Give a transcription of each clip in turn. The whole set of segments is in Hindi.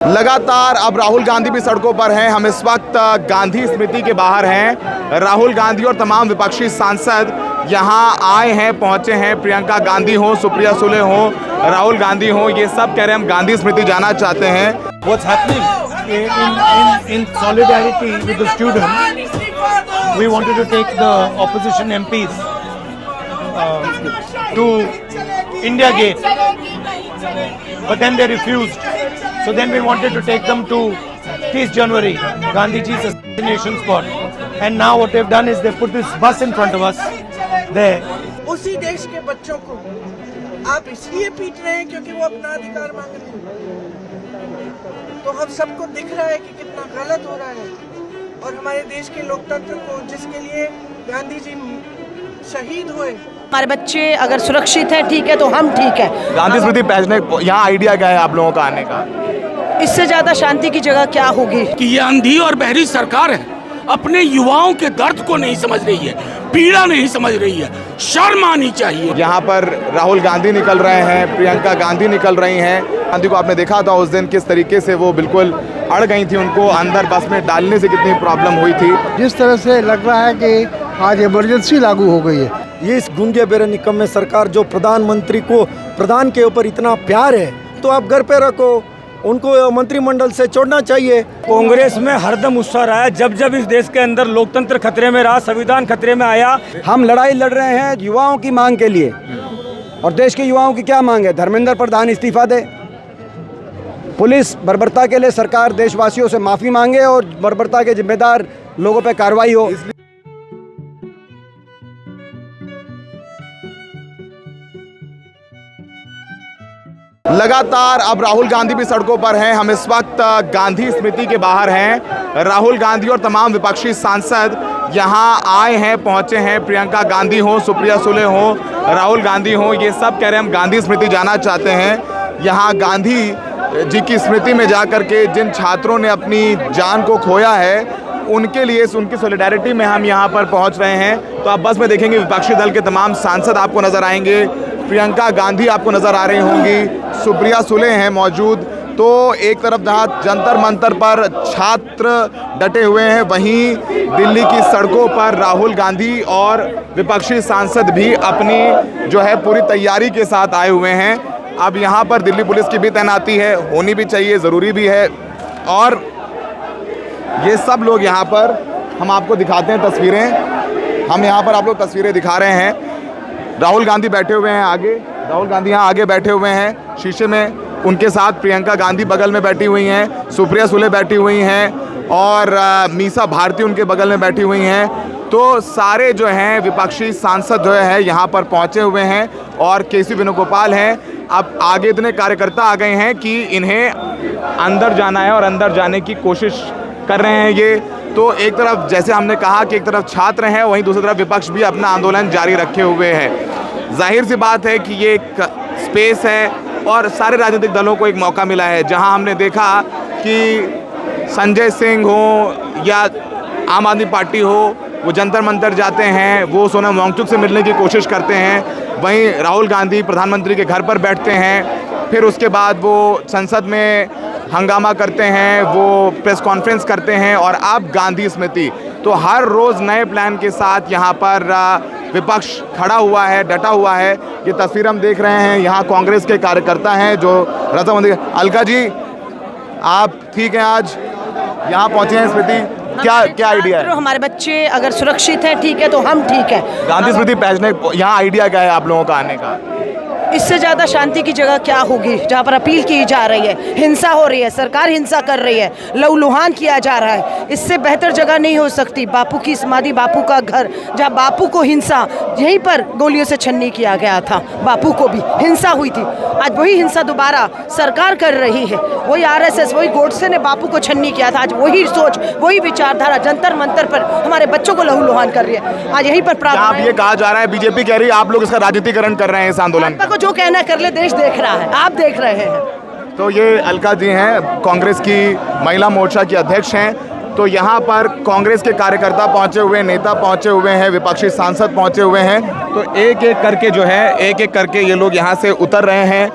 लगातार अब राहुल गांधी भी सड़कों पर हैं। हम इस वक्त गांधी स्मृति के बाहर हैं। राहुल गांधी और तमाम विपक्षी सांसद यहां आए हैं, पहुंचे हैं। प्रियंका गांधी हो, सुप्रिया सुले हो, राहुल गांधी हो, ये सब कह रहे हैं हम गांधी स्मृति जाना चाहते हैं। What's happening in solidarity with the students? We wanted to take the opposition MPs to India Gate, but then they refused. So then we wanted to take them to 30th January, Gandhi Ji's assassination spot. And now what they've done is they put this bus in front of us there. उसी देश के बच्चों को आप इसलिए पीट रहे हैं क्योंकि वो अपना अधिकार मांग रहे हैं। तो हम सबको दिख रहा है कि कितना गलत हो रहा है, और हमारे देश के लोकतंत्र को, जिसके लिए गांधी जी शहीद हुए, हमारे बच्चे अगर सुरक्षित हैं, ठीक है, तो हम ठीक है। गांधी स्मृति पहुंचने यहाँ आइडिया क्या है आप लोगों का आने का? इससे ज्यादा शांति की जगह क्या होगी? कि ये अंधी और बहरी सरकार है, अपने युवाओं के दर्द को नहीं समझ रही है, पीड़ा नहीं समझ रही है। शर्म आनी चाहिए। यहाँ पर राहुल गांधी निकल रहे हैं, प्रियंका गांधी निकल रही हैं। गांधी को आपने देखा था उस दिन किस तरीके से वो बिल्कुल अड़ गई थी, उनको अंदर बस में डालने से कितनी प्रॉब्लम हुई थी। जिस तरह से लग रहा है कि आज इमरजेंसी लागू हो गई है। ये इस गूंगे बेरे निकम्मे सरकार जो प्रधानमंत्री को प्रधान के ऊपर इतना प्यार है, तो आप घर पे रखो, उनको मंत्रिमंडल से छोड़ना चाहिए। कांग्रेस में हरदम उत्साह रहा है। जब जब इस देश के अंदर लोकतंत्र खतरे में रहा, संविधान खतरे में आया, हम लड़ाई लड़ रहे हैं युवाओं की मांग के लिए। और देश के युवाओं की क्या मांग है? धर्मेंद्र प्रधान इस्तीफा दे, पुलिस बर्बरता के लिए सरकार देशवासियों से माफी मांगे और बर्बरता के जिम्मेदार लोगों पर कार्रवाई हो। लगातार अब राहुल गांधी भी सड़कों पर हैं। हम इस वक्त गांधी स्मृति के बाहर हैं। राहुल गांधी और तमाम विपक्षी सांसद यहां आए हैं, पहुंचे हैं। प्रियंका गांधी हो, सुप्रिया सुले हो, राहुल गांधी हो, ये सब कह रहे हैं हम गांधी स्मृति जाना चाहते हैं। यहां गांधी जी की स्मृति में जाकर के जिन छात्रों ने अपनी जान को खोया है, उनके लिए, उनकी सॉलिडारिटी में हम यहाँ पर पहुँच रहे हैं। तो आप बस में देखेंगे विपक्षी दल के तमाम सांसद आपको नजर आएंगे। प्रियंका गांधी आपको नजर आ रही होंगी, सुप्रिया सुले हैं मौजूद। तो एक तरफ जहाँ जंतर मंतर पर छात्र डटे हुए हैं, वहीं दिल्ली की सड़कों पर राहुल गांधी और विपक्षी सांसद भी अपनी जो है पूरी तैयारी के साथ आए हुए हैं। अब यहाँ पर दिल्ली पुलिस की भी तैनाती है, होनी भी चाहिए, ज़रूरी भी है। और ये सब लोग यहाँ पर, हम आपको दिखाते हैं तस्वीरें, हम यहाँ पर आप लोग तस्वीरें दिखा रहे हैं। राहुल गांधी बैठे हुए हैं आगे, राहुल गांधी यहाँ आगे बैठे हुए हैं शीशे में। उनके साथ प्रियंका गांधी बगल में बैठी हुई हैं, सुप्रिया सुले बैठी हुई हैं और मीसा भारती उनके बगल में बैठी हुई हैं। तो सारे जो हैं विपक्षी सांसद जो है यहाँ पर पहुँचे हुए हैं और केसी वेणुगोपाल हैं। अब आगे इतने कार्यकर्ता आ गए हैं कि इन्हें अंदर जाना है और अंदर जाने की कोशिश कर रहे हैं ये। तो एक तरफ जैसे हमने कहा कि एक तरफ छात्र हैं, वहीं दूसरी तरफ विपक्ष भी अपना आंदोलन जारी रखे हुए हैं। जाहिर सी बात है कि ये एक स्पेस है और सारे राजनीतिक दलों को एक मौका मिला है, जहां हमने देखा कि संजय सिंह हो या आम आदमी पार्टी हो, वो जंतर मंतर जाते हैं, वो सोनम वांगचुक से मिलने की कोशिश करते हैं। वहीं राहुल गांधी प्रधानमंत्री के घर पर बैठते हैं, फिर उसके बाद वो संसद में हंगामा करते हैं, वो प्रेस कॉन्फ्रेंस करते हैं। और अब गांधी स्मृति, तो हर रोज़ नए प्लान के साथ यहाँ पर विपक्ष खड़ा हुआ है, डटा हुआ है। ये तस्वीर हम देख रहे हैं, यहाँ कांग्रेस के कार्यकर्ता हैं जो रजामंदी। अलका जी, आप ठीक हैं? आज यहाँ पहुँचे हैं स्मृति, क्या आइडिया है? हमारे बच्चे अगर सुरक्षित हैं, ठीक है, तो हम ठीक है। गांधी स्मृति पहुँचने यहाँ आइडिया क्या है आप लोगों का आने का? इससे ज्यादा शांति की जगह क्या होगी? जहाँ पर अपील की जा रही है, हिंसा हो रही है, सरकार हिंसा कर रही है, लहूलुहान किया जा रहा है, इससे बेहतर जगह नहीं हो सकती। बापू की समाधि, बापू का घर, जहाँ बापू को हिंसा यहीं पर गोलियों से छन्नी किया गया था, बापू को भी हिंसा हुई थी। आज वही हिंसा दोबारा सरकार कर रही है। वही आरएसएस, वही गोडसे ने बापू को छन्नी किया था। आज वही सोच, वही विचारधारा जंतर मंतर पर हमारे बच्चों को लहूलुहान कर रही है। आज यहीं पर आप ये कहा जा रहा है, बीजेपी कह रही है आप लोग इसका राजनीतिकरण कर रहे हैं इस आंदोलन को। जो कहना कर ले, देश देख रहा है, आप देख रहे हैं। तो ये अलका जी हैं, कांग्रेस की महिला मोर्चा की अध्यक्ष हैं। तो यहाँ पर कांग्रेस के कार्यकर्ता पहुँचे हुए, नेता पहुँचे हुए हैं, विपक्षी सांसद पहुँचे हुए हैं। तो एक एक करके जो है, एक एक करके ये लोग यहाँ से उतर रहे हैं।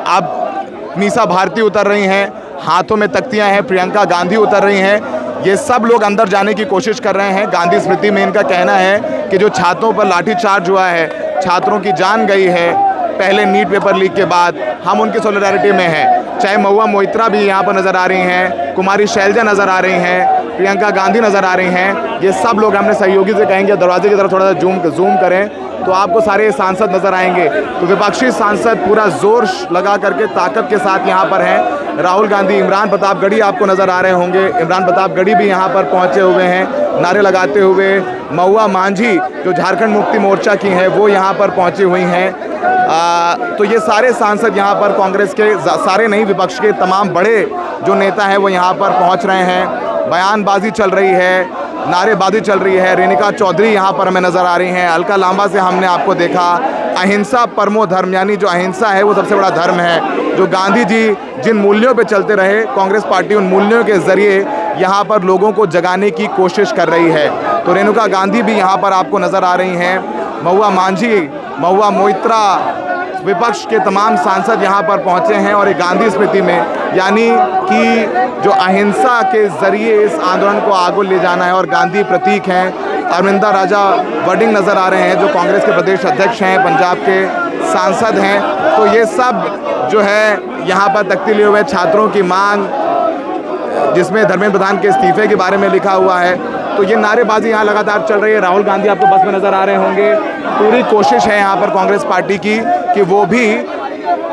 अब मीसा भारती उतर रही हैं, हाथों में तख्तियां हैं, प्रियंका गांधी उतर रही हैं। ये सब लोग अंदर जाने की कोशिश कर रहे हैं। गांधी स्मृति में इनका कहना है कि जो छात्रों पर लाठीचार्ज हुआ है, छात्रों की जान गई है पहले नीट पेपर लीक के बाद, हम उनकी सॉलिडारिटी में हैं। चाहे महुआ मोइत्रा भी यहाँ पर नज़र आ रही हैं, कुमारी शैलजा नज़र आ रही हैं, प्रियंका गांधी नज़र आ रही हैं। ये सब लोग हमने सहयोगी से कहेंगे दरवाजे की तरफ थोड़ा सा जूम करें तो आपको सारे सांसद नज़र आएंगे। तो विपक्षी सांसद पूरा जोर लगा करके ताकत के साथ यहाँ पर हैं। राहुल गांधी, इमरान प्रतापगढ़ी आपको नज़र आ रहे होंगे, इमरान प्रतापगढ़ी भी यहाँ पर पहुँचे हुए हैं नारे लगाते हुए। महुआ मांझी जो झारखंड मुक्ति मोर्चा की हैं वो यहाँ पर पहुँची हुई हैं। तो ये सारे सांसद यहाँ पर कांग्रेस के, सारे नहीं विपक्ष के तमाम बड़े जो नेता हैं वो यहाँ पर पहुँच रहे हैं। बयानबाजी चल रही है, नारेबाजी चल रही है। रेणुका चौधरी यहाँ पर हमें नज़र आ रही हैं। अलका लांबा से हमने आपको देखा। अहिंसा परमो धर्म, यानी जो अहिंसा है वो सबसे बड़ा धर्म है। जो गांधी जी जिन मूल्यों पे चलते रहे, कांग्रेस पार्टी उन मूल्यों के ज़रिए यहाँ पर लोगों को जगाने की कोशिश कर रही है। तो रेणुका गांधी भी यहाँ पर आपको नज़र आ रही हैं। महुआ मांझी, महुआ मोइत्रा, विपक्ष के तमाम सांसद यहाँ पर पहुँचे हैं और एक गांधी स्मृति में, यानी कि जो अहिंसा के ज़रिए इस आंदोलन को आगे ले जाना है। और गांधी प्रतीक हैं। अरविंदा राजा वडिंग नज़र आ रहे हैं जो कांग्रेस के प्रदेश अध्यक्ष हैं, पंजाब के सांसद हैं। तो ये सब जो है यहाँ पर तख्ती लिए हुए छात्रों की मांग, जिसमें धर्मेंद्र प्रधान के इस्तीफे के बारे में लिखा हुआ है। तो ये नारेबाजी यहाँ लगातार चल रही है। राहुल गांधी आपको बस में नज़र आ रहे होंगे। पूरी कोशिश है यहाँ पर कांग्रेस पार्टी की कि वो भी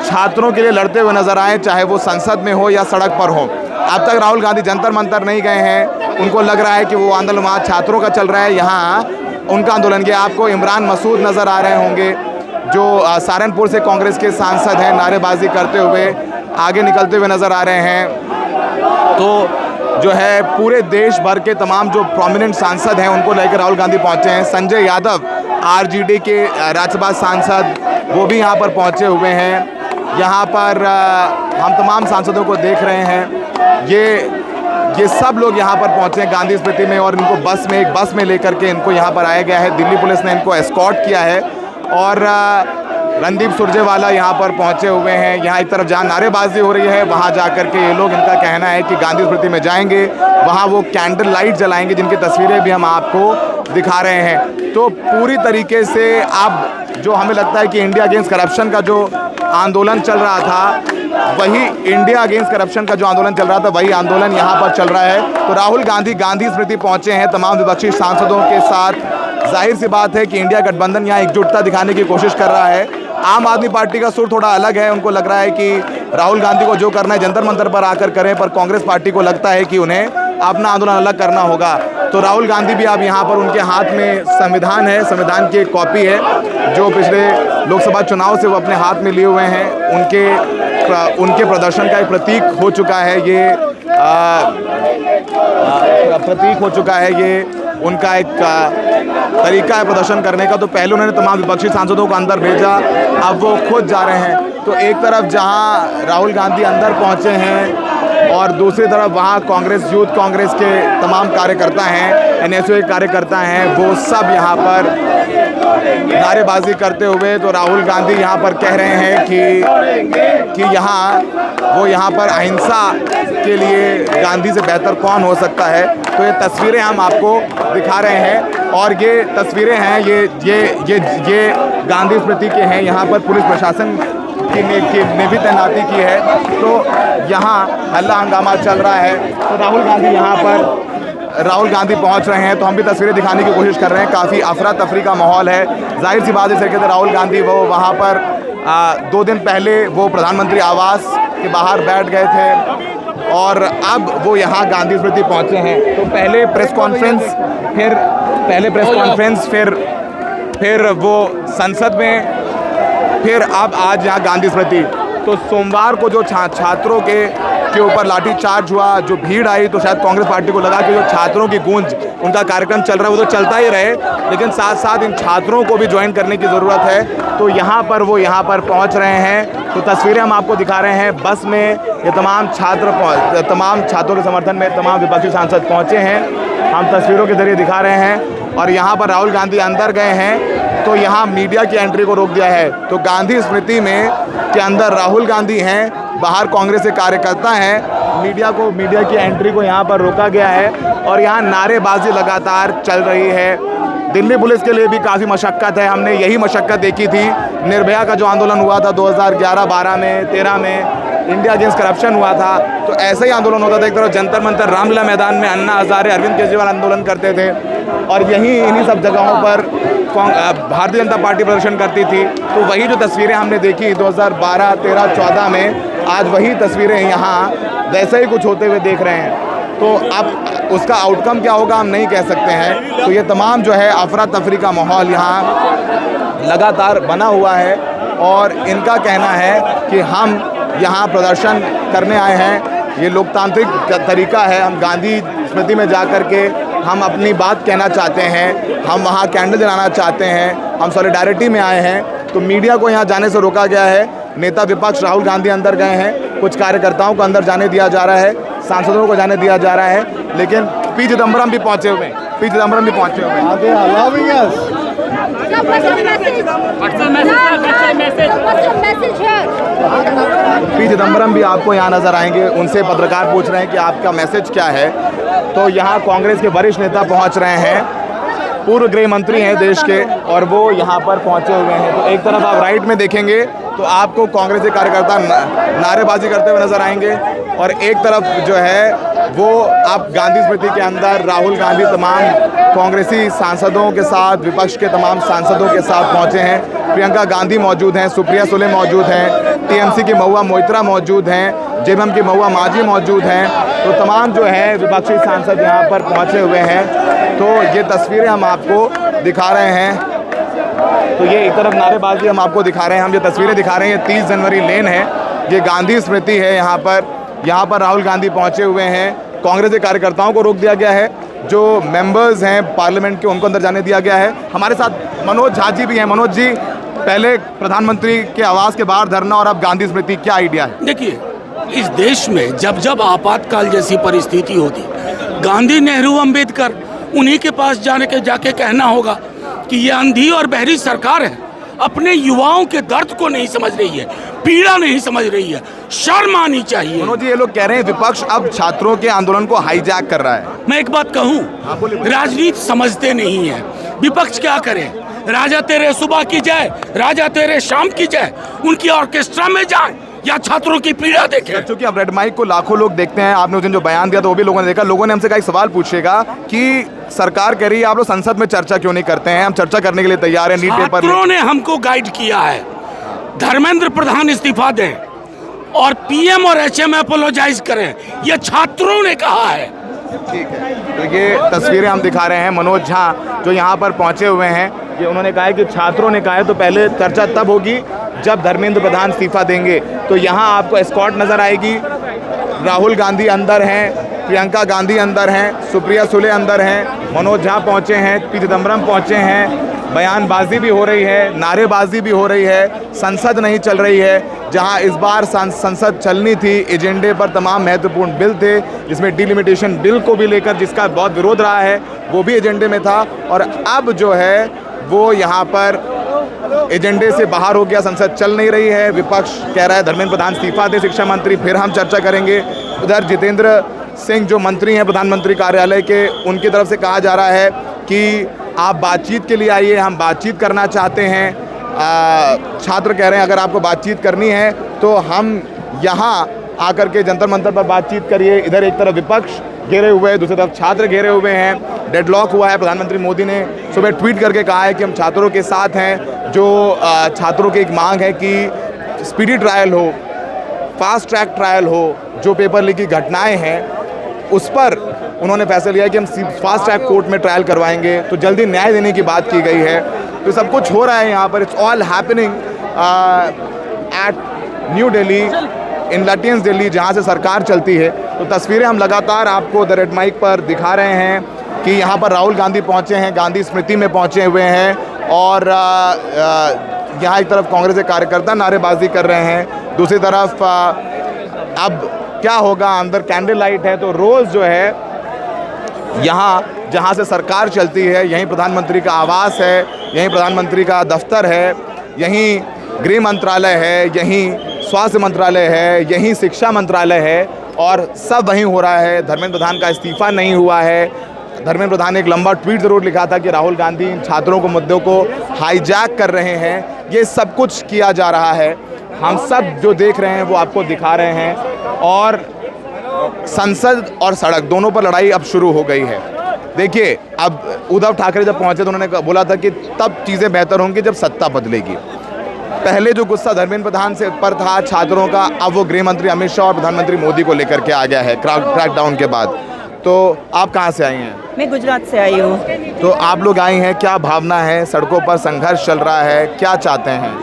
छात्रों के लिए लड़ते हुए नजर आए, चाहे वो संसद में हो या सड़क पर हो। अब तक राहुल गांधी जंतर मंतर नहीं गए हैं। उनको लग रहा है कि वो आंदोलन वहाँ छात्रों का चल रहा है, यहाँ उनका आंदोलन किया। आपको इमरान मसूद नज़र आ रहे होंगे जो सहारनपुर से कांग्रेस के सांसद हैं, नारेबाजी करते हुए आगे निकलते हुए नज़र आ रहे हैं। तो जो है पूरे देश भर के तमाम जो प्रोमिनेंट सांसद हैं उनको लेकर राहुल गांधी पहुँचे हैं। संजय यादव आरजेडी के राज्यसभा सांसद, वो भी यहाँ पर पहुँचे हुए हैं। यहाँ पर हम तमाम सांसदों को देख रहे हैं। ये सब लोग यहाँ पर पहुँचे हैं गांधी स्मृति में और इनको एक बस में लेकर के इनको यहाँ पर आया गया है। दिल्ली पुलिस ने इनको एस्कॉर्ट किया है और रणदीप सुरजेवाला यहाँ पर पहुँचे हुए हैं। यहाँ एक तरफ जहाँ नारेबाजी हो रही है वहाँ जा कर के ये लोग, इनका कहना है कि गांधी स्मृति में जाएंगे, वहाँ वो कैंडल लाइट जलाएंगे जिनकी तस्वीरें भी हम आपको दिखा रहे हैं। तो पूरी तरीके से अब जो हमें लगता है कि इंडिया अगेंस्ट करप्शन का जो आंदोलन चल रहा था, वही इंडिया अगेंस्ट करप्शन का जो आंदोलन चल रहा था वही आंदोलन यहाँ पर चल रहा है। तो राहुल गांधी गांधी स्मृति पहुँचे हैं तमाम विपक्षी सांसदों के साथ। जाहिर सी बात है कि इंडिया गठबंधन यहाँ एकजुटता दिखाने की कोशिश कर रहा है। आम आदमी पार्टी का सुर थोड़ा अलग है। उनको लग रहा है कि राहुल गांधी को जो करना है जंतर मंतर पर आकर करें, पर कांग्रेस पार्टी को लगता है कि उन्हें अपना आंदोलन अलग करना होगा। तो राहुल गांधी भी अब यहाँ पर, उनके हाथ में संविधान है, संविधान की एक कॉपी है जो पिछले लोकसभा चुनाव से वो अपने हाथ में लिए हुए हैं। उनके प्रदर्शन का एक प्रतीक हो चुका है ये, प्रतीक हो चुका है ये, उनका एक तरीका है प्रदर्शन करने का। तो पहले उन्होंने तमाम विपक्षी सांसदों को अंदर भेजा, अब वो खुद जा रहे हैं। तो एक तरफ जहां राहुल गांधी अंदर पहुंचे हैं और दूसरी तरफ वहां कांग्रेस, यूथ कांग्रेस के तमाम कार्यकर्ता हैं, एनएसयू के कार्यकर्ता हैं, वो सब यहाँ पर नारेबाजी करते हुए। तो राहुल गांधी यहाँ पर कह रहे हैं कि वो यहाँ पर अहिंसा के लिए गांधी से बेहतर कौन हो सकता है। तो ये तस्वीरें हम आपको दिखा रहे हैं और ये तस्वीरें हैं, ये गांधी स्मृति के हैं। यहाँ पर पुलिस प्रशासन ने भी तैनाती की है। तो यहाँ हल्ला हंगामा चल रहा है। तो राहुल गांधी पहुँच रहे हैं, तो हम भी तस्वीरें दिखाने की कोशिश कर रहे हैं। काफ़ी अफरा तफरी का माहौल है। जाहिर सी बात है कि राहुल गांधी वो वहाँ पर 2 दिन पहले वो प्रधानमंत्री आवास के बाहर बैठ गए थे और अब वो यहाँ गांधी स्मृति पहुँचे हैं। तो पहले प्रेस कॉन्फ्रेंस, फिर वो संसद में, फिर अब आज यहाँ गांधी स्मृति। तो सोमवार को जो छात्रों के ऊपर लाठीचार्ज हुआ, जो भीड़ आई, तो शायद कांग्रेस पार्टी को लगा कि जो छात्रों की गूंज, उनका कार्यक्रम चल रहा है वो तो चलता ही रहे, लेकिन साथ साथ इन छात्रों को भी ज्वाइन करने की ज़रूरत है। तो यहाँ पर पहुँच रहे हैं। तो तस्वीरें हम आपको दिखा रहे हैं। बस में ये तमाम छात्रों के समर्थन में तमाम विपक्षी सांसद पहुँचे हैं, हम तस्वीरों के जरिए दिखा रहे हैं। और यहाँ पर राहुल गांधी अंदर गए हैं, तो यहाँ मीडिया की एंट्री को रोक दिया है। तो गांधी स्मृति में के अंदर राहुल गांधी हैं, बाहर कांग्रेस के कार्यकर्ता हैं। मीडिया की एंट्री को यहाँ पर रोका गया है और यहाँ नारेबाजी लगातार चल रही है। दिल्ली पुलिस के लिए भी काफ़ी मशक्क़त है। हमने यही मशक्क़त देखी थी निर्भया का जो आंदोलन हुआ था 2011-12 में, 13 में, इंडिया अगेंस्ट करप्शन हुआ था, तो ऐसा ही आंदोलन होता था। एक तरफ जंतर मंतर रामलीला मैदान में अन्ना हज़ारे, अरविंद केजरीवाल आंदोलन करते थे और इन्हीं सब जगहों पर भारतीय जनता पार्टी प्रदर्शन करती थी। तो वही जो तस्वीरें हमने देखी 2012, 13, 14 में, आज वही तस्वीरें यहाँ वैसे ही कुछ होते हुए देख रहे हैं। तो अब उसका आउटकम क्या होगा हम नहीं कह सकते हैं। तो ये तमाम जो है अफरा तफरी का माहौल यहाँ लगातार बना हुआ है और इनका कहना है कि हम यहाँ प्रदर्शन करने आए हैं, ये लोकतांत्रिक तरीका है। हम गांधी स्मृति में जा कर के हम अपनी बात कहना चाहते हैं, हम वहाँ कैंडल जलाना चाहते हैं, हम सॉलिडारिटी में आए हैं। तो मीडिया को यहाँ जाने से रोका गया है। नेता विपक्ष राहुल गांधी अंदर गए हैं, कुछ कार्यकर्ताओं को अंदर जाने दिया जा रहा है, सांसदों को जाने दिया जा रहा है, लेकिन पी चिदम्बरम भी पहुंचे हुए हैं। पी चिदम्बरम भी पहुंचे हुए हैं। पी चिदम्बरम भी आपको यहाँ नजर आएंगे। उनसे पत्रकार पूछ रहे हैं कि आपका मैसेज क्या है। तो यहाँ कांग्रेस के वरिष्ठ नेता पहुँच रहे हैं, पूर्व गृह मंत्री हैं देश के, और वो यहाँ पर पहुँचे हुए हैं। तो एक तरफ आप राइट में देखेंगे तो आपको कांग्रेस के कार्यकर्ता नारेबाजी करते हुए नजर आएंगे और एक तरफ जो है वो आप गांधी स्मृति के अंदर राहुल गांधी तमाम कांग्रेसी सांसदों के साथ, विपक्ष के तमाम सांसदों के साथ पहुंचे हैं। प्रियंका गांधी मौजूद हैं, सुप्रिया सुले मौजूद हैं, टीएमसी की महुआ मोइत्रा मौजूद हैं, जेएमएम की महुआ माझी मौजूद हैं। तो तमाम जो है विपक्षी सांसद यहाँ पर पहुँचे हुए हैं। तो ये तस्वीरें हम आपको दिखा रहे हैं। तो ये एक तरफ नारेबाजी हम आपको दिखा रहे हैं, हम ये तस्वीरें दिखा रहे हैं। ये 30 जनवरी लेन है, ये गांधी स्मृति है। यहाँ पर राहुल गांधी पहुँचे हुए हैं। कांग्रेस के कार्यकर्ताओं को रोक दिया गया है, जो मेंबर्स हैं पार्लियामेंट के उनको अंदर जाने दिया गया है। हमारे साथ मनोज झा जी भी हैं। मनोज जी, पहले प्रधानमंत्री के आवास के बाहर धरना और अब गांधी स्मृति, क्या आइडिया है? देखिए, इस देश में जब जब आपातकाल जैसी परिस्थिति होती, गांधी, नेहरू, अंबेडकर, उन्हीं के पास जाके कहना होगा कि ये अंधी और बहरी सरकार है, अपने युवाओं के दर्द को नहीं समझ रही है, पीड़ा नहीं समझ रही है, शर्म आनी चाहिए। मनोज जी, ये लोग कह रहे हैं विपक्ष अब छात्रों के आंदोलन को हाईजैक कर रहा है। मैं एक बात कहूं, राजनीति समझते नहीं है। विपक्ष क्या करे? राजा तेरे सुबह की जाए, राजा तेरे शाम की जाए, उनकी ऑर्केस्ट्रा में जाए या छात्रों की पीड़ा देखें। क्योंकि अब रेड माइक को लाखों लोग देखते हैं। आपने उस दिन जो बयान दिया तो वो भी लोगों ने देखा। लोगों ने हमसे कहा एक सवाल पूछेगा कि सरकार कह रही है आप लोग संसद में चर्चा क्यों नहीं करते हैं? हम चर्चा करने के लिए तैयार हैं। नीट पेपर छात्रों ने हमको गाइड किया है। धर्मेंद्र प्रधान इस्तीफा दें और पीएम और एचएम अपोलोजाइज करें, ये छात्रों ने कहा है। ठीक है, तो ये तस्वीरें हम दिखा रहे हैं। मनोज झा जो यहाँ पर पहुँचे हुए हैं, ये उन्होंने कहा है कि छात्रों ने कहा है तो पहले चर्चा तब होगी जब धर्मेंद्र प्रधान इस्तीफा देंगे। तो यहाँ आपको एस्कॉर्ट नजर आएगी। राहुल गांधी अंदर हैं, प्रियंका गांधी अंदर हैं, सुप्रिया सुले अंदर हैं, मनोज झा पहुँचे हैं, पी चिदम्बरम पहुँचे हैं। बयानबाजी भी हो रही है, नारेबाजी भी हो रही है। संसद नहीं चल रही है, जहां इस बार संसद चलनी थी। एजेंडे पर तमाम महत्वपूर्ण बिल थे, जिसमें डिलिमिटेशन बिल को भी लेकर जिसका बहुत विरोध रहा है वो भी एजेंडे में था। और अब जो है वो यहाँ पर एजेंडे से बाहर हो गया, संसद चल नहीं रही है। विपक्ष कह रहा है धर्मेंद्र प्रधान इस्तीफा दे, शिक्षा मंत्री, फिर हम चर्चा करेंगे। उधर जितेंद्र सिंह जो मंत्री हैं प्रधानमंत्री कार्यालय के, उनकी तरफ से कहा जा रहा है कि आप बातचीत के लिए आइए, हम बातचीत करना चाहते हैं। छात्र कह रहे हैं अगर आपको बातचीत करनी है तो हम यहाँ आकर के जंतर मंतर पर बातचीत करिए। इधर एक तरफ विपक्ष घेरे हुए हैं, दूसरी तरफ छात्र घेरे हुए हैं। डेडलॉक हुआ है। प्रधानमंत्री मोदी ने सुबह ट्वीट करके कहा है कि हम छात्रों के साथ हैं। जो छात्रों की एक मांग है कि स्पीडी ट्रायल हो, फास्ट ट्रैक ट्रायल हो, जो पेपर लीक की घटनाएं हैं उस पर उन्होंने फैसला लिया है कि हम फास्ट ट्रैक कोर्ट में ट्रायल करवाएंगे। तो जल्दी न्याय देने की बात की गई है। तो सब कुछ हो रहा है यहाँ पर। It's all happening at New Delhi, in Lutyens Delhi, जहाँ से सरकार चलती है। तो तस्वीरें हम लगातार आपको द रेड माइक पर दिखा रहे हैं कि यहाँ पर राहुल गांधी पहुँचे हैं, गांधी स्मृति में पहुँचे हुए हैं। और यहाँ एक तरफ कांग्रेस के कार्यकर्ता नारेबाजी कर रहे हैं, दूसरी तरफ अब क्या होगा, अंदर कैंडल लाइट है। तो रोज़ जो है यहाँ जहाँ से सरकार चलती है, यहीं प्रधानमंत्री का आवास है, यहीं प्रधानमंत्री का दफ्तर है, यहीं गृह मंत्रालय है, यहीं स्वास्थ्य मंत्रालय है, यहीं शिक्षा मंत्रालय है और सब वहीं हो रहा है। धर्मेंद्र प्रधान का इस्तीफा नहीं हुआ है। धर्मेंद्र प्रधान ने एक लंबा ट्वीट ज़रूर लिखा था कि राहुल गांधी इन छात्रों को मुद्दों को हाईजैक कर रहे हैं। ये सब कुछ किया जा रहा है, हम सब जो देख रहे हैं वो आपको दिखा रहे हैं। और संसद और सड़क दोनों पर लड़ाई अब शुरू हो गई है। देखिए, अब उद्धव ठाकरे जब पहुंचे तो उन्होंने बोला था कि तब चीज़ें बेहतर होंगी जब सत्ता बदलेगी। पहले जो गुस्सा धर्मेंद्र प्रधान से पर था छात्रों का, अब वो गृह मंत्री अमित शाह और प्रधानमंत्री मोदी को लेकर के आ गया है क्रैकडाउन के बाद। तो आप कहाँ से आई हैं? मैं गुजरात से आई हूँ। तो आप लोग आई हैं, क्या भावना है? सड़कों पर संघर्ष चल रहा है, क्या चाहते हैं?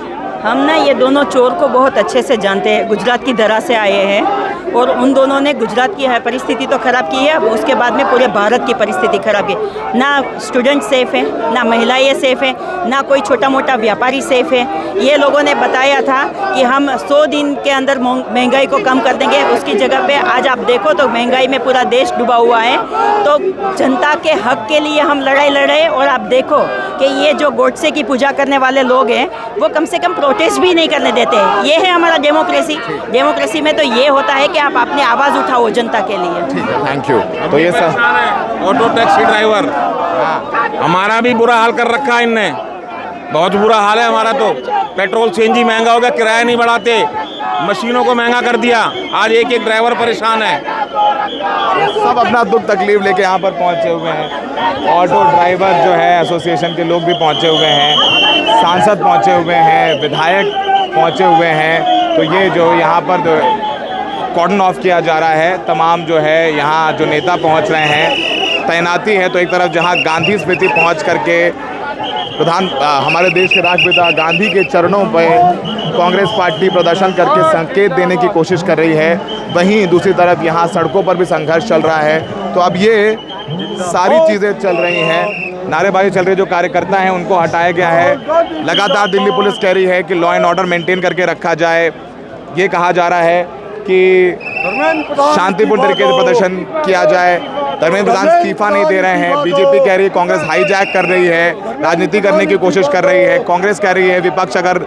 हम ना ये दोनों चोर को बहुत अच्छे से जानते हैं, गुजरात की धरा से आए हैं और उन दोनों ने गुजरात की परिस्थिति तो ख़राब की है, अब उसके बाद में पूरे भारत की परिस्थिति ख़राब की। ना स्टूडेंट सेफ़ है, ना महिलाएं सेफ़ है, ना कोई छोटा मोटा व्यापारी सेफ़ है। ये लोगों ने बताया था कि हम 100 दिन के अंदर महंगाई को कम कर देंगे, उसकी जगह पे आज आप देखो तो महंगाई में पूरा देश डूबा हुआ है। तो जनता के हक के लिए हम लड़ाई लड़ रहे हैं और आप देखो कि ये जो गोडसे की पूजा करने वाले लोग हैं वो कम से कम प्रोटेस्ट भी नहीं करने देते हैं। ये है हमारा डेमोक्रेसी। डेमोक्रेसी में तो ये होता है कि आप अपनी आवाज़ उठाओ जनता के लिए। ठीक है, थैंक यू। तो ये सब ऑटो टैक्सी ड्राइवर हमारा भी बुरा हाल कर रखा है इनने, बहुत बुरा हाल है हमारा। तो पेट्रोल सीएनजी महंगा हो गया, किराया नहीं बढ़ाते, मशीनों को महंगा कर दिया, आज एक एक ड्राइवर परेशान है। सब अपना दुख तकलीफ लेके यहाँ पर पहुँचे हुए हैं। ऑटो ड्राइवर जो है एसोसिएशन के लोग भी पहुँचे हुए हैं, सांसद पहुँचे हुए हैं, विधायक पहुँचे हुए हैं। तो ये जो यहाँ पर जो कॉर्डन ऑफ किया जा रहा है, तमाम जो है यहाँ जो नेता पहुँच रहे हैं, तैनाती है। तो एक तरफ जहाँ गांधी स्मृति पहुँच करके हमारे देश के राष्ट्रपिता गांधी के चरणों पर कांग्रेस पार्टी प्रदर्शन करके संकेत देने की कोशिश कर रही है, वहीं दूसरी तरफ यहाँ सड़कों पर भी संघर्ष चल रहा है। तो अब ये सारी चीज़ें चल रही हैं, नारेबाजी चल रही है। जो कार्यकर्ता हैं उनको हटाया गया है। लगातार दिल्ली पुलिस कह रही है कि लॉ एंड ऑर्डर मेंटेन करके रखा जाए। ये कहा जा रहा है कि शांतिपूर्ण तरीके से प्रदर्शन किया जाए। धर्मेंद्र प्रधान इस्तीफा नहीं दे रहे हैं। बीजेपी कह रही है कांग्रेस हाईजैक कर रही है, राजनीति करने की कोशिश कर रही है। कांग्रेस कह रही है विपक्ष अगर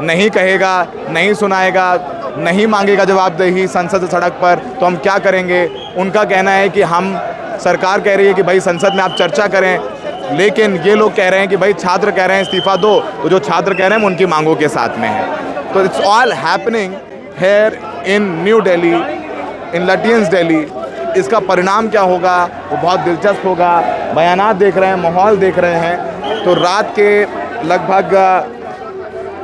नहीं कहेगा, नहीं सुनाएगा, नहीं मांगेगा जवाबदेही संसद से सड़क पर तो हम क्या करेंगे। उनका कहना है कि हम, सरकार कह रही है कि भाई संसद में आप चर्चा करें, लेकिन ये लोग कह रहे हैं कि भाई छात्र कह रहे हैं इस्तीफा दो, तो जो छात्र कह रहे हैं उनकी मांगों के साथ में है। तो it's all happening here in New Delhi, in Lutyens Delhi. इसका परिणाम क्या होगा वो बहुत दिलचस्प होगा। बयानात देख रहे हैं, माहौल देख रहे हैं। तो रात के लगभग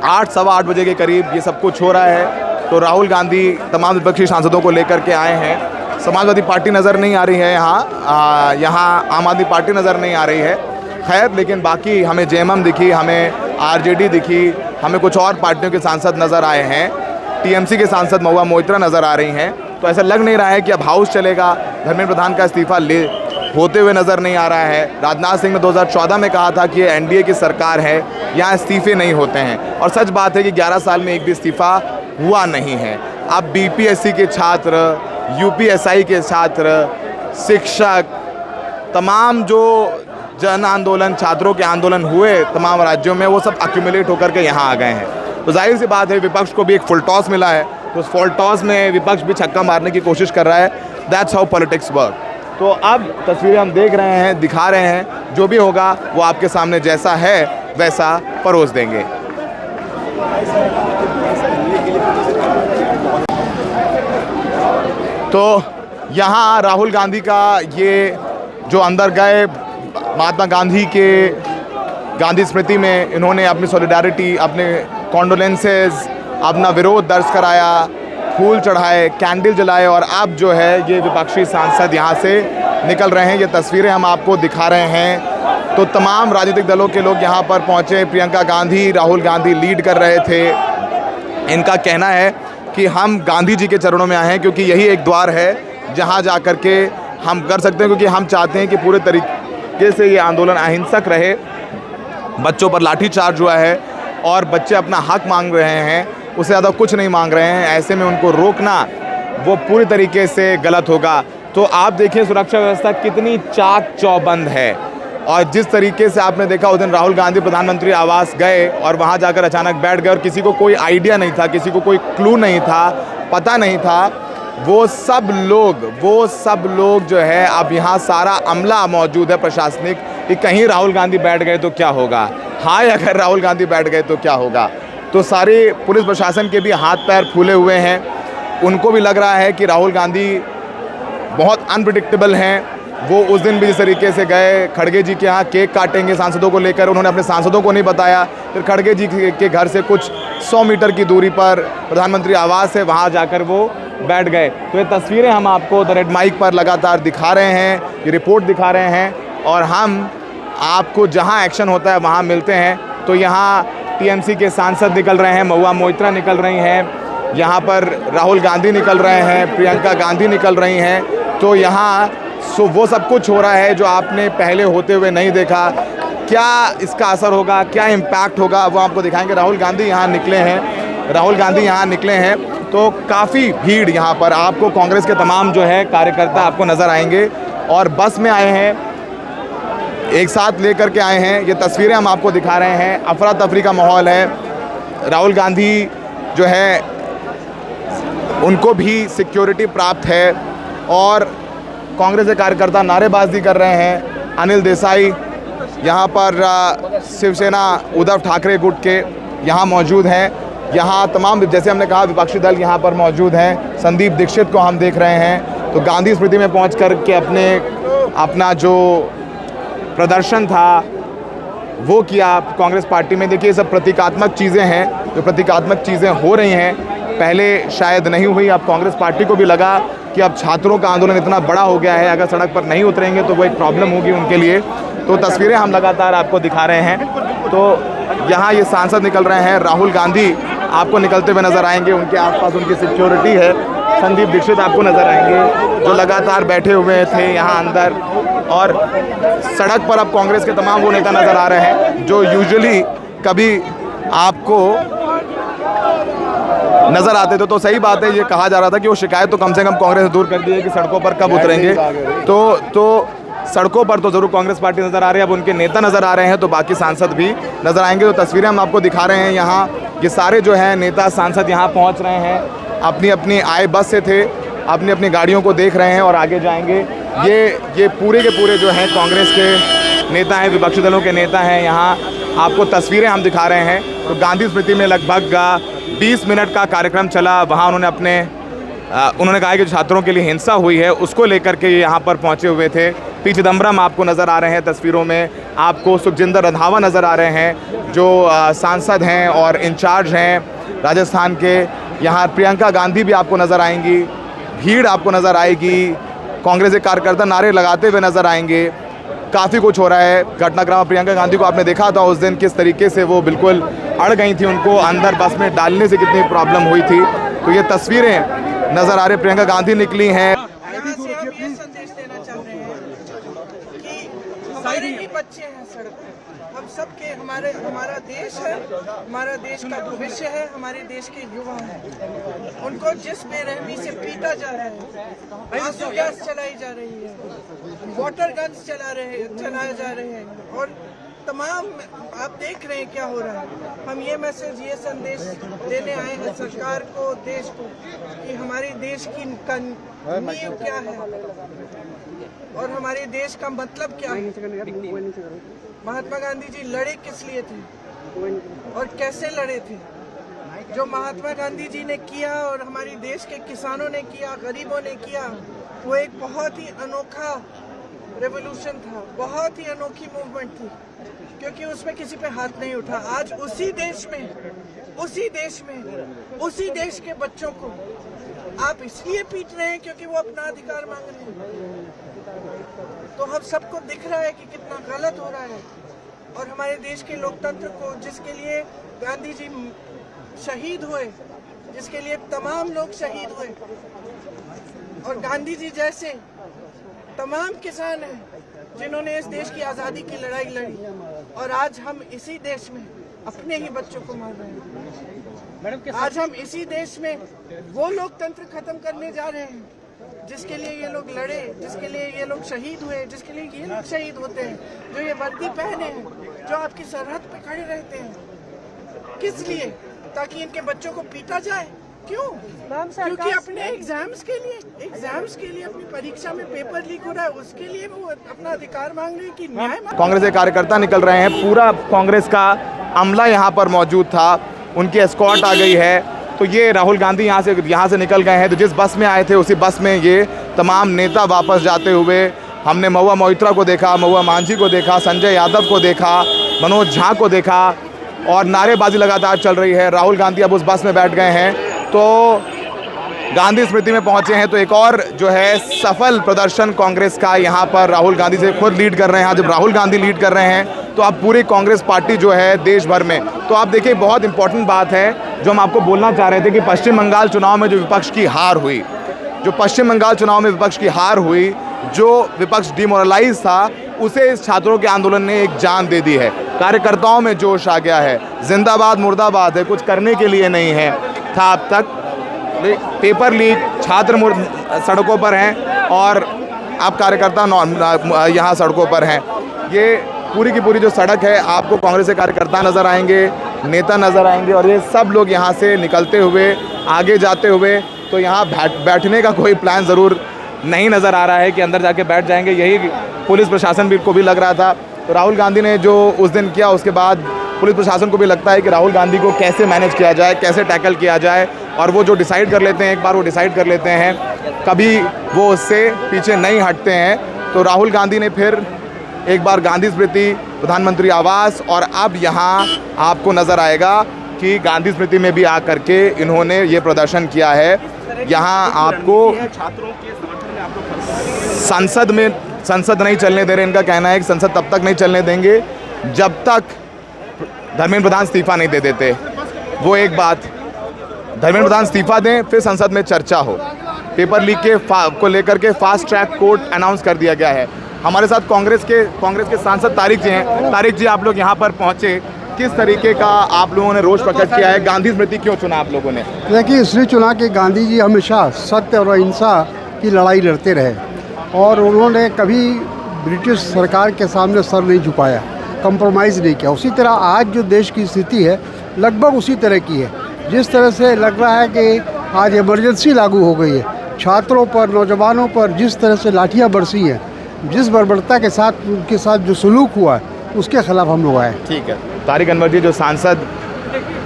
8 सवा 8 बजे के करीब ये सब कुछ हो रहा है। तो राहुल गांधी तमाम विपक्षी सांसदों को लेकर के आए हैं। समाजवादी पार्टी नज़र नहीं आ रही है यहाँ आम आदमी पार्टी नज़र नहीं आ रही है। खैर, लेकिन बाकी हमें जेएमएम दिखी, हमें आरजेडी दिखी, हमें कुछ और पार्टियों के सांसद नज़र आए हैं। टीएमसी के सांसद महुआ मोइत्रा नज़र आ रही हैं। तो ऐसा लग नहीं रहा है कि अब हाउस चलेगा। धर्मेंद्र प्रधान का इस्तीफा होते हुए नज़र नहीं आ रहा है। राजनाथ सिंह ने 2014 में कहा था कि ये एनडीए की सरकार है, यहाँ इस्तीफे नहीं होते हैं। और सच बात है कि 11 साल में एक भी इस्तीफा हुआ नहीं है। अब बीपीएससी के छात्र, यूपीएसआई के छात्र, शिक्षक, तमाम जो जन आंदोलन, छात्रों के आंदोलन हुए तमाम राज्यों में, वो सब अक्यूमुलेट होकर के यहाँ आ गए हैं। तो जाहिर सी बात है विपक्ष को भी एक फुल टॉस मिला है। तो उस फुल टॉस में विपक्ष भी छक्का मारने की कोशिश कर रहा है। That's how politics work. तो अब तस्वीरें हम देख रहे हैं, दिखा रहे हैं, जो भी होगा वो आपके सामने जैसा है वैसा परोस देंगे। तो यहाँ राहुल गांधी का ये जो अंदर गए महात्मा गांधी के गांधी स्मृति में, इन्होंने अपनी सॉलिडारिटी, अपने कॉन्डोलेंसेस, अपना विरोध दर्ज कराया, फूल चढ़ाए, कैंडल जलाए और अब जो है ये विपक्षी सांसद यहाँ से निकल रहे हैं। ये तस्वीरें हम आपको दिखा रहे हैं। तो तमाम राजनीतिक दलों के लोग यहाँ पर पहुँचे। प्रियंका गांधी, राहुल गांधी लीड कर रहे थे। इनका कहना है कि हम गांधी जी के चरणों में आए हैं क्योंकि यही एक द्वार है जहाँ जा कर के हम कर सकते हैं, क्योंकि हम चाहते हैं कि पूरे तरीके से ये आंदोलन अहिंसक रहे। बच्चों पर लाठीचार्ज हुआ है और बच्चे अपना हक मांग रहे हैं, उससे ज़्यादा कुछ नहीं मांग रहे हैं। ऐसे में उनको रोकना वो पूरी तरीके से गलत होगा। तो आप देखिए सुरक्षा व्यवस्था कितनी चाक चौबंद है। और जिस तरीके से आपने देखा उस दिन राहुल गांधी प्रधानमंत्री आवास गए और वहाँ जाकर अचानक बैठ गए और किसी को कोई आइडिया नहीं था, किसी को कोई क्लू नहीं था, पता नहीं था, वो सब लोग जो है अब यहाँ सारा अमला मौजूद है प्रशासनिक कि कहीं राहुल गांधी बैठ गए तो क्या होगा, हाय अगर राहुल गांधी बैठ गए तो क्या होगा। तो सारे पुलिस प्रशासन के भी हाथ पैर फूले हुए हैं, उनको भी लग रहा है कि राहुल गांधी बहुत अनप्रिडिक्टेबल हैं। वो उस दिन भी जिस तरीके से गए खड़गे जी के यहाँ केक काटेंगे सांसदों को लेकर, उन्होंने अपने सांसदों को नहीं बताया, फिर खड़गे जी के घर से कुछ 100 मीटर की दूरी पर प्रधानमंत्री आवास है, वहाँ जाकर वो बैठ गए। तो ये तस्वीरें हम आपको द रेड माइक पर लगातार दिखा रहे हैं, ये रिपोर्ट दिखा रहे हैं और हम आपको जहाँ एक्शन होता है वहाँ मिलते हैं। तो यहाँ टीएमसी के सांसद निकल रहे हैं, महुआ मोइत्रा निकल रही हैं, यहाँ पर राहुल गांधी निकल रहे हैं, प्रियंका गांधी निकल रही हैं। तो यहाँ वो सब कुछ हो रहा है जो आपने पहले होते हुए नहीं देखा। क्या इसका असर होगा, क्या इम्पैक्ट होगा, वो आपको दिखाएंगे। राहुल गांधी यहाँ निकले हैं, तो काफ़ी भीड़ यहाँ पर आपको कांग्रेस के तमाम जो है कार्यकर्ता आपको नज़र आएंगे और बस में आए हैं, एक साथ लेकर के आए हैं। ये तस्वीरें हम आपको दिखा रहे हैं, अफरा तफरी का माहौल है। राहुल गांधी जो है उनको भी सिक्योरिटी प्राप्त है और कांग्रेस के कार्यकर्ता नारेबाजी कर रहे हैं। अनिल देसाई यहाँ पर शिवसेना उद्धव ठाकरे गुट के यहाँ मौजूद हैं। यहाँ तमाम जैसे हमने कहा विपक्षी दल यहाँ पर मौजूद हैं। संदीप दीक्षित को हम देख रहे हैं। तो गांधी स्मृति में पहुँच कर के अपना जो प्रदर्शन था वो किया कांग्रेस पार्टी में। देखिए ये सब प्रतीकात्मक चीज़ें हैं, जो प्रतीकात्मक चीज़ें हो रही हैं, पहले शायद नहीं हुई। अब कांग्रेस पार्टी को भी लगा कि अब छात्रों का आंदोलन इतना बड़ा हो गया है, अगर सड़क पर नहीं उतरेंगे तो वो एक प्रॉब्लम होगी उनके लिए। तो तस्वीरें हम लगातार आपको दिखा रहे हैं। तो यहाँ ये सांसद निकल रहे हैं, राहुल गांधी आपको निकलते हुए नज़र आएंगे, उनके आसपास उनकी सिक्योरिटी है। संदीप दीक्षित आपको नज़र आएंगे जो लगातार बैठे हुए थे यहाँ अंदर। और सड़क पर अब कांग्रेस के तमाम वो नेता नज़र आ रहे हैं जो यूजुअली कभी आपको नज़र आते थे। तो सही बात है, ये कहा जा रहा था कि वो शिकायत तो कम से कम कांग्रेस दूर कर दी है कि सड़कों पर कब उतरेंगे। तो सड़कों पर तो ज़रूर कांग्रेस पार्टी नज़र आ रही है, अब उनके नेता नज़र आ रहे हैं तो बाकी सांसद भी नज़र आएंगे। तो तस्वीरें हम आपको दिखा रहे हैं। यहाँ ये सारे जो हैं नेता सांसद यहाँ पहुँच रहे हैं, अपनी अपनी आए बस से थे, अपनी अपनी गाड़ियों को देख रहे हैं और आगे जाएंगे। ये पूरे के पूरे जो हैं कांग्रेस के नेता हैं, विपक्षी दलों के नेता हैं। यहाँ आपको तस्वीरें हम दिखा रहे हैं। तो गांधी स्मृति में लगभग 20 मिनट का कार्यक्रम चला। वहाँ उन्होंने कहा कि छात्रों के लिए हिंसा हुई है उसको लेकर के यहाँ पर पहुँचे हुए थे। पी चिदम्बरम आपको नज़र आ रहे हैं तस्वीरों में, आपको सुखजिंदर रंधावा नज़र आ रहे हैं जो सांसद हैं और इंचार्ज हैं राजस्थान के। यहाँ प्रियंका गांधी भी आपको नज़र आएंगी, भीड़ आपको नज़र आएगी, कांग्रेस के कार्यकर्ता नारे लगाते हुए नज़र आएंगे। काफ़ी कुछ हो रहा है। घटनाक्रम प्रियंका गांधी को आपने देखा था उस दिन किस तरीके से वो बिल्कुल अड़ गई थी, उनको अंदर बस में डालने से कितनी प्रॉब्लम हुई थी। तो ये तस्वीरें नज़र आ रही, प्रियंका गांधी निकली हैं। यहाँ से हम ये संदेश देना चाह रहे हैं कि हमारे ही बच्चे हैं सड़क पर, हम सब के हमारा देश है, हमारा देश का भविष्य है, हमारे देश के युवा हैं, उनको जिस बेरहमी से पीटा जा रहा है, आंसू गैस चलाई जा रही है, वाटर गन्स चलाए जा रहे हैं और तमाम आप देख रहे हैं क्या हो रहा है। हम ये मैसेज, ये संदेश देने आए हैं सरकार को, देश को, कि हमारे देश की नींव क्या है और हमारे देश का मतलब क्या है। महात्मा गांधी जी लड़े किस लिए थे और कैसे लड़े थे। जो महात्मा गांधी जी ने किया और हमारे देश के किसानों ने किया, गरीबों ने किया, वो एक बहुत ही अनोखा रेवोल्यूशन था, बहुत ही अनोखी मूवमेंट थी, क्योंकि उसमें किसी पे हाथ नहीं उठा। आज उसी देश के बच्चों को आप इसलिए पीट रहे हैं क्योंकि वो अपना अधिकार मांग रहे हैं। तो हम सबको दिख रहा है कि कितना गलत हो रहा है और हमारे देश के लोकतंत्र को, जिसके लिए गांधी जी शहीद हुए, जिसके लिए तमाम लोग शहीद हुए और गांधी जी जैसे तमाम किसान हैं जिन्होंने इस देश की आज़ादी की लड़ाई लड़ी, और आज हम इसी देश में अपने ही बच्चों को मार रहे हैं। आज हम इसी देश में वो लोकतंत्र खत्म करने जा रहे हैं जिसके लिए ये लोग लड़े, जिसके लिए ये लोग शहीद हुए, जिसके लिए ये लोग शहीद होते हैं, जो ये वर्दी पहने हैं, जो आपकी सरहद पे खड़े रहते हैं, किस लिए? ताकि इनके बच्चों को पीटा जाए। क्यों? क्योंकि अपने एग्जाम्स के लिए अपनी परीक्षा में पेपर लीक हो रहा है, उसके लिए वो अपना अधिकार मांग रहे हैं कि न्याय मांग। कांग्रेस के कार्यकर्ता निकल रहे हैं, पूरा कांग्रेस का अमला यहाँ पर मौजूद था, उनकी एस्कॉर्ट आ गई है। तो ये राहुल गांधी यहाँ से निकल गए हैं। तो जिस बस में आए थे उसी बस में ये तमाम नेता वापस जाते हुए हमने महुआ मोइत्रा को देखा, महुआ मांझी को देखा, संजय यादव को देखा, मनोज झा को देखा और नारेबाजी लगातार चल रही है। राहुल गांधी अब उस बस में बैठ गए हैं तो गांधी स्मृति में पहुंचे हैं। तो एक और जो है सफल प्रदर्शन कांग्रेस का यहाँ पर राहुल गांधी से खुद लीड कर रहे हैं। जब राहुल गांधी लीड कर रहे हैं तो अब पूरी कांग्रेस पार्टी जो है देश भर में, तो आप देखिए बहुत इंपॉर्टेंट बात है जो हम आपको बोलना चाह रहे थे कि पश्चिम बंगाल चुनाव में जो विपक्ष की हार हुई, जो विपक्ष डिमोरलाइज था, उसे इस छात्रों के आंदोलन ने एक जान दे दी है। कार्यकर्ताओं में जोश आ गया है, जिंदाबाद मुर्दाबाद है, कुछ करने के लिए नहीं है था अब तक। पेपर लीक, छात्र सड़कों पर हैं और अब कार्यकर्ता यहाँ सड़कों पर हैं। ये पूरी की पूरी जो सड़क है, आपको कांग्रेस के कार्यकर्ता नज़र आएंगे, नेता नज़र आएंगे और ये सब लोग यहाँ से निकलते हुए आगे जाते हुए। तो यहाँ बैठने का कोई प्लान ज़रूर नहीं नज़र आ रहा है कि अंदर जाके बैठ जाएंगे, यही पुलिस प्रशासन को भी लग रहा था। तो राहुल गांधी ने जो उस दिन किया, उसके बाद पुलिस प्रशासन को भी लगता है कि राहुल गांधी को कैसे मैनेज किया जाए, कैसे टैकल किया जाए, और वो जो डिसाइड कर लेते हैं, एक बार वो डिसाइड कर लेते हैं, कभी वो उससे पीछे नहीं हटते हैं। तो राहुल गांधी ने फिर एक बार गांधी स्मृति, प्रधानमंत्री आवास और अब यहाँ आपको नज़र आएगा कि गांधी स्मृति में भी आकर के इन्होंने ये प्रदर्शन किया है। यहाँ आपको संसद नहीं चलने दे रहे। इनका कहना है कि संसद तब तक नहीं चलने देंगे जब तक धर्मेंद्र प्रधान इस्तीफा नहीं दे देते। वो एक बात, धर्मेंद्र प्रधान इस्तीफा दें फिर संसद में चर्चा हो। पेपर लीक को लेकर के फास्ट ट्रैक कोर्ट अनाउंस कर दिया गया है। हमारे साथ कांग्रेस के सांसद तारिक जी हैं। तारिक जी, आप लोग यहाँ पर पहुँचे, किस तरीके का आप लोगों ने रोष प्रकट किया है? गांधी स्मृति क्यों चुना आप लोगों ने? देखिए, इसलिए चुना कि गांधी जी हमेशा सत्य और अहिंसा की लड़ाई लड़ते रहे और उन्होंने कभी ब्रिटिश सरकार के सामने सर नहीं झुकाया, कंप्रोमाइज़ नहीं किया। उसी तरह आज जो देश की स्थिति है लगभग उसी तरह की है। जिस तरह से लग रहा है कि आज इमरजेंसी लागू हो गई है, छात्रों पर, नौजवानों पर जिस तरह से लाठियाँ बरसी हैं, जिस बर्बरता के साथ उनके साथ जो सलूक हुआ है, उसके खिलाफ हम लोग आए। ठीक है, तारिक अनवर जी जो सांसद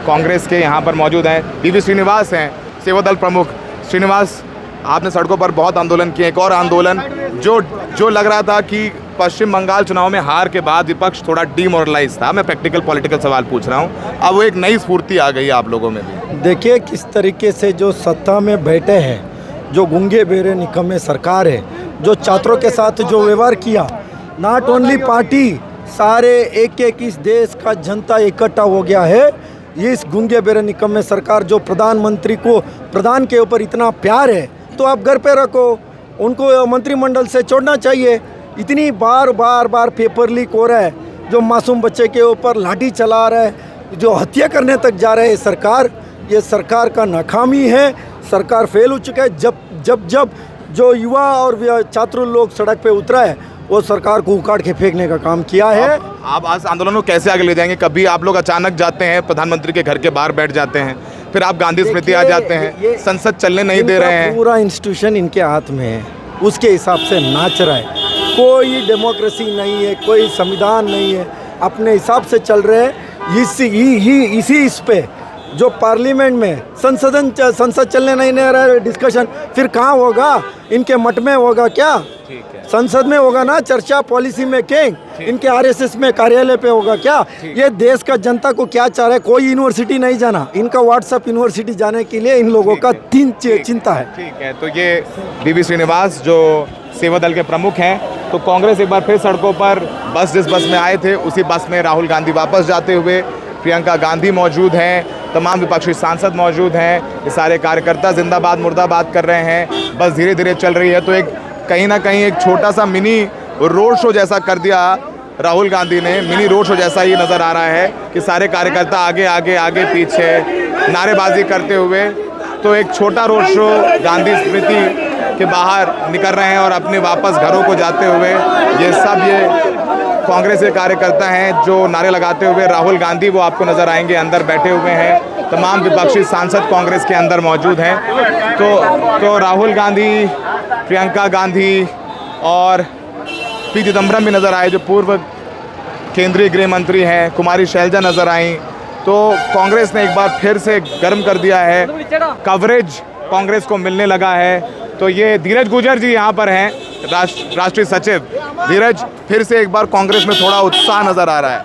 कांग्रेस के यहाँ पर मौजूद हैं, वी श्रीनिवास हैं, सेवादल प्रमुख। श्रीनिवास, आपने सड़कों पर बहुत आंदोलन किए, एक और आंदोलन जो लग रहा था कि पश्चिम बंगाल चुनाव में हार के बाद विपक्ष थोड़ा डीमोरलाइज था। मैं प्रैक्टिकल पॉलिटिकल सवाल पूछ रहा हूँ, अब वो एक नई स्फूर्ति आ गई है आप लोगों में भी। देखिए किस तरीके से जो सत्ता में बैठे हैं, जो गूंगे बेरे निकम्मे सरकार है, जो छात्रों के साथ जो व्यवहार किया, नॉट ओनली पार्टी, सारे एक इस देश का जनता इकट्ठा हो गया है। इस गूंगे बेरे निकम्मे सरकार जो प्रधानमंत्री को प्रधान के ऊपर इतना प्यार है, तो आप घर पे रखो, उनको मंत्रिमंडल से छोड़ना चाहिए। इतनी बार पेपर लीक हो रहा है, जो मासूम बच्चे के ऊपर लाठी चला रहा है, जो हत्या करने तक जा रहे हैं सरकार, ये सरकार का नाकामी है। सरकार फेल हो चुका है। जब जो युवा और छात्र लोग सड़क पे उतरा है, वो सरकार को उखाड़ के फेंकने का काम किया है। आप आज आंदोलन को कैसे आगे ले जाएंगे? कभी आप लोग अचानक जाते हैं, प्रधानमंत्री के घर के बाहर बैठ जाते हैं, फिर आप गांधी स्मृति आ जाते हैं, संसद चलने नहीं दे रहे हैं। पूरा इंस्टीट्यूशन इनके हाथ में है, उसके हिसाब से नाच रहा है। कोई डेमोक्रेसी नहीं है, कोई संविधान नहीं है, अपने हिसाब से चल रहे हैं। इसी इस पे जो पार्लियामेंट में संसद चलने नहीं दे रहा है, डिस्कशन फिर कहाँ होगा? इनके मठ में होगा क्या? संसद में होगा ना चर्चा, पॉलिसी मेकिंग, इनके आरएसएस में कार्यालय पे होगा क्या? ये देश का जनता को क्या चाह रहा है? कोई यूनिवर्सिटी नहीं जाना, इनका व्हाट्सएप यूनिवर्सिटी जाने के लिए इन लोगों का चिंता है। ठीक है, तो ये वी श्रीनिवास जो सेवा दल के प्रमुख हैं। तो कांग्रेस एक बार फिर सड़कों पर, जिस बस में आए थे उसी बस में राहुल गांधी वापस जाते हुए, प्रियंका गांधी मौजूद हैं, तमाम विपक्षी सांसद मौजूद हैं, ये सारे कार्यकर्ता जिंदाबाद मुर्दाबाद कर रहे हैं। बस धीरे धीरे चल रही है। तो एक कहीं ना कहीं एक छोटा सा मिनी रोड शो जैसा कर दिया राहुल गांधी ने, मिनी रोड शो जैसा ये नज़र आ रहा है कि सारे कार्यकर्ता आगे पीछे नारेबाजी करते हुए। तो एक छोटा रोड शो गांधी स्मृति के बाहर निकल रहे हैं और अपने वापस घरों को जाते हुए ये कांग्रेस के कार्यकर्ता हैं जो नारे लगाते हुए। राहुल गांधी वो आपको नज़र आएंगे अंदर बैठे हुए हैं। तमाम विपक्षी सांसद कांग्रेस के अंदर मौजूद हैं। तो राहुल गांधी, प्रियंका गांधी और पी चिदम्बरम भी नज़र आए जो पूर्व केंद्रीय गृह मंत्री हैं। कुमारी शैलजा नज़र आई। तो कांग्रेस ने एक बार फिर से गर्म कर दिया है, कवरेज कांग्रेस को मिलने लगा है। तो ये धीरज गुजर जी यहाँ पर हैं, राष्ट्रीय सचिव। धीरज, फिर से एक बार कांग्रेस में थोड़ा उत्साह नज़र आ रहा है।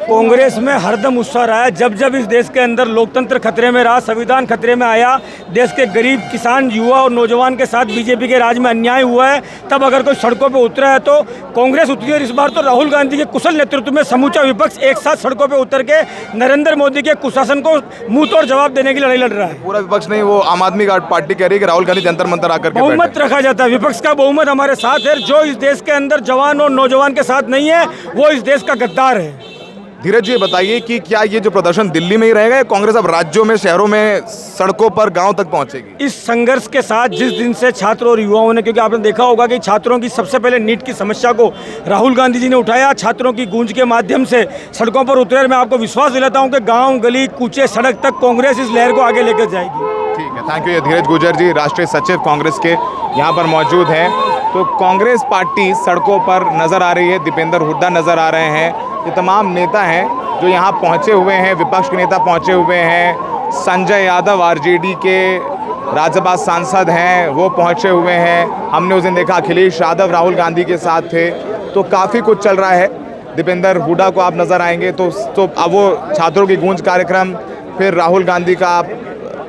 कांग्रेस में हरदम उत्साह रहा है। जब जब इस देश के अंदर लोकतंत्र खतरे में रहा, संविधान खतरे में आया, देश के गरीब, किसान, युवा और नौजवान के साथ बीजेपी के राज में अन्याय हुआ है, तब अगर कोई सड़कों पे उतरा है तो कांग्रेस उतरी। और इस बार तो राहुल गांधी के कुशल नेतृत्व में समूचा विपक्ष एक साथ सड़कों पर उतर के नरेंद्र मोदी के कुशासन को मुंह तोड़ जवाब देने की लड़ाई लड़ रहा है। पूरा विपक्ष नहीं, वो आम आदमी पार्टी कह रही है कि राहुल गांधी जंतर मंतर आकर के बहुमत रखा जाता है। विपक्ष का बहुमत हमारे साथ है। जो इस देश के अंदर जवान और नौजवान के साथ नहीं है वो इस देश का गद्दार है। धीरज जी, बताइए कि क्या ये जो प्रदर्शन दिल्ली में ही रहेगा या कांग्रेस अब राज्यों में, शहरों में, सड़कों पर, गांव तक पहुंचेगी? इस संघर्ष के साथ जिस दिन से छात्रों और युवाओं ने, क्योंकि आपने देखा होगा कि छात्रों की सबसे पहले नीट की समस्या को राहुल गांधी जी ने उठाया, छात्रों की गूंज के माध्यम से सड़कों पर उतरे। मैं आपको विश्वास दिलाता हूँ कि गाँव, गली, कूचे, सड़क तक कांग्रेस इस लहर को आगे लेकर जाएगी। ठीक है, थैंक यू। ये धीरज गुजर जी, राष्ट्रीय सचिव कांग्रेस के, यहाँ पर मौजूद हैं। तो कांग्रेस पार्टी सड़कों पर नज़र आ रही है। दीपेंद्र हुड्डा नज़र आ रहे हैं। ये तमाम नेता हैं जो यहाँ पहुँचे हुए हैं। विपक्ष के नेता पहुँचे हुए हैं। संजय यादव आरजेडी के राज्यसभा सांसद हैं, वो पहुँचे हुए हैं। हमने उस दिन देखा अखिलेश यादव राहुल गांधी के साथ थे। तो काफ़ी कुछ चल रहा है। दीपेंद्र हुड्डा को आप नज़र आएंगे तो अब वो छात्रों की गूंज कार्यक्रम, फिर राहुल गांधी का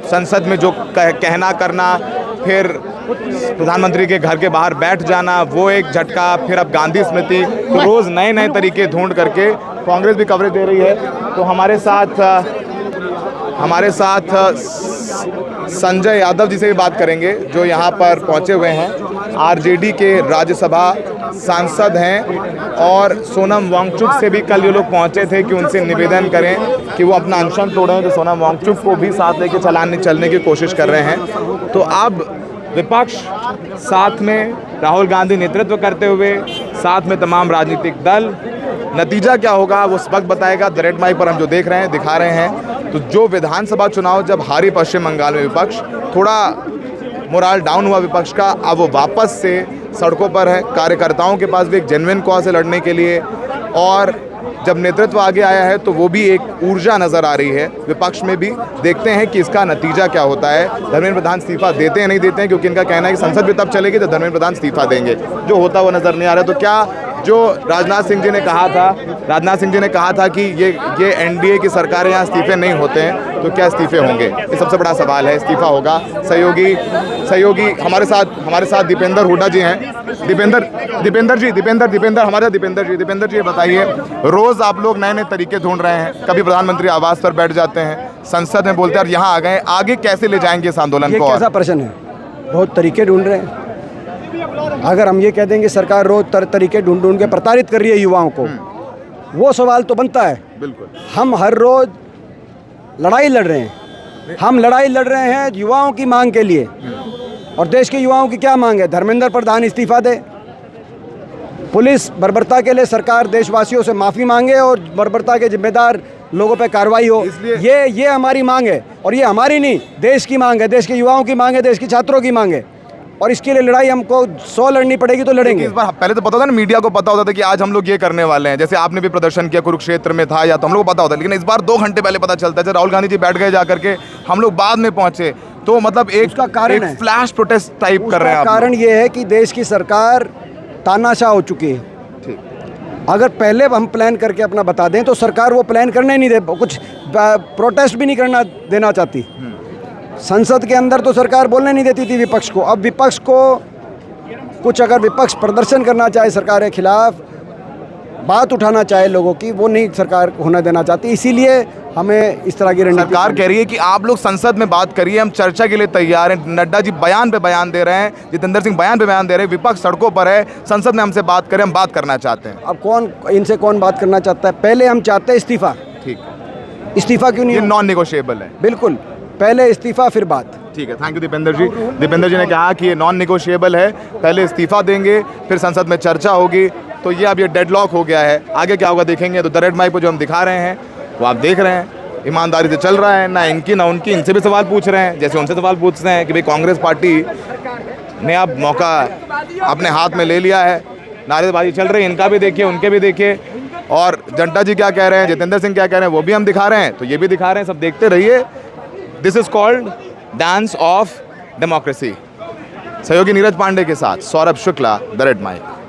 संसद में जो कहना करना, फिर प्रधानमंत्री के घर के बाहर बैठ जाना, वो एक झटका, फिर अब गांधी स्मृति। तो रोज़ नए नए तरीके ढूंढ करके कांग्रेस भी कवरेज दे रही है। तो हमारे साथ संजय यादव जी से भी बात करेंगे जो यहाँ पर पहुँचे हुए हैं। आरजेडी के राज्यसभा सांसद हैं और सोनम वांगचुक से भी कल ये लोग पहुँचे थे कि उनसे निवेदन करें कि वो अपना अनशन तोड़ें। तो सोनम वांगचुक को भी साथ लेके चलने की कोशिश कर रहे हैं। तो अब विपक्ष साथ में राहुल गांधी नेतृत्व करते हुए, साथ में तमाम राजनीतिक दल। नतीजा क्या होगा वो इस वक्त बताएगा। द रेड माइक पर हम जो देख रहे हैं, दिखा रहे हैं। तो जो विधानसभा चुनाव जब हारी पश्चिम बंगाल में विपक्ष, थोड़ा मोराल डाउन हुआ विपक्ष का, अब वो वापस से सड़कों पर है। कार्यकर्ताओं के पास भी एक जेन्युइन कॉज है लड़ने के लिए। और जब नेतृत्व आगे आया है तो वो भी एक ऊर्जा नज़र आ रही है विपक्ष में भी। देखते हैं कि इसका नतीजा क्या होता है। धर्मेंद्र प्रधान इस्तीफा देते हैं नहीं देते हैं, क्योंकि इनका कहना है कि संसद भी तब चलेगी तो धर्मेंद्र प्रधान इस्तीफा देंगे। जो होता वो नज़र नहीं आ रहा। तो क्या जो राजनाथ सिंह जी ने कहा था कि ये एनडीए की सरकार है, यहाँ इस्तीफे नहीं होते हैं, तो क्या इस्तीफे होंगे? ये सबसे बड़ा सवाल है। इस्तीफा होगा। सहयोगी हमारे साथ दीपेंद्र हुड्डा जी हैं। दीपेंद्र जी बताइए, रोज़ आप लोग नए नए तरीके ढूंढ रहे हैं। कभी प्रधानमंत्री आवास पर बैठ जाते हैं, संसद में बोलते हैं और यहाँ आ गए, आगे कैसे ले जाएंगे इस आंदोलन को? कैसा प्रश्न है? बहुत तरीके ढूंढ रहे हैं। अगर हम ये कह देंगे सरकार रोज तरीके ढूंढ के प्रताड़ित कर रही है युवाओं को, वो सवाल तो बनता है। बिल्कुल। हम हर रोज लड़ाई लड़ रहे हैं। हम लड़ाई लड़ रहे हैं युवाओं की मांग के लिए। और देश के युवाओं की क्या मांग है? धर्मेंद्र प्रधान इस्तीफा दे, पुलिस बर्बरता के लिए सरकार देशवासियों से माफ़ी मांगे और बर्बरता के जिम्मेदार लोगों पे कार्रवाई हो। ये हमारी मांग है। और ये हमारी नहीं, देश की मांग है, देश के युवाओं की मांग है, देश के छात्रों की मांग है। और इसके लिए लड़ाई हमको 100 लड़नी पड़ेगी तो लड़ेंगे। इस बार पहले तो पता था ना, मीडिया को पता होता था कि आज हम लोग ये करने वाले हैं। जैसे आपने भी प्रदर्शन किया कुरुक्षेत्र में था, या तो हम लोग को पता होता, लेकिन इस बार 2 घंटे पहले पता चलता है। जब राहुल गांधी जी बैठ गए जाकर के, हम लोग बाद में पहुंचे। तो मतलब एक फ्लैश प्रोटेस्ट टाइप कर रहे हैं। कारण ये है कि देश की सरकार तानाशाह हो चुकी है। अगर पहले हम प्लान करके अपना बता दें तो सरकार वो प्लान करने नहीं दे, कुछ प्रोटेस्ट भी नहीं करना देना चाहती। संसद के अंदर तो सरकार बोलने नहीं देती थी विपक्ष को। अब विपक्ष को कुछ अगर विपक्ष प्रदर्शन करना चाहे सरकार के खिलाफ, बात उठाना चाहे लोगों की, वो नहीं सरकार होना देना चाहती। इसीलिए हमें इस तरह की रणनीति। सरकार कह रही है कि आप लोग संसद में बात करिए, हम चर्चा के लिए तैयार हैं। नड्डा जी बयान पे बयान दे रहे हैं, जितेंद्र सिंह बयान पे बयान दे रहे हैं, विपक्ष सड़कों पर है, संसद में हमसे बात करें, हम बात करना चाहते हैं। अब इनसे कौन बात करना चाहता है? पहले हम चाहते हैं इस्तीफा। ठीक, इस्तीफा क्यों नहीं? नॉन निगोशिएबल है। बिल्कुल, पहले इस्तीफा फिर बात। ठीक है, थैंक यू दीपेंद्र जी। दीपेंद्र जी ने कहा कि ये नॉन निगोशिएबल है, पहले इस्तीफा देंगे फिर संसद में चर्चा होगी। तो ये अब ये डेडलॉक हो गया है, आगे क्या होगा देखेंगे। तो द रेड माइक पर जो हम दिखा रहे हैं वो आप देख रहे हैं, ईमानदारी से चल रहा है, ना इनकी ना उनकी। इनसे भी सवाल पूछ रहे हैं, जैसे उनसे सवाल पूछते हैं कि भाई कांग्रेस पार्टी ने अब मौका अपने हाथ में ले लिया है, नारेबाजी चल रही है, इनका भी देखिए उनके भी देखिए। और जनता जी क्या कह रहे हैं, जितेंद्र सिंह क्या कह रहे हैं, वो भी हम दिखा रहे हैं, तो ये भी दिखा रहे हैं, सब देखते रहिए। This is called dance of democracy. सहयोगी नीरज पांडे के साथ Saurabh Shukla, the red mic.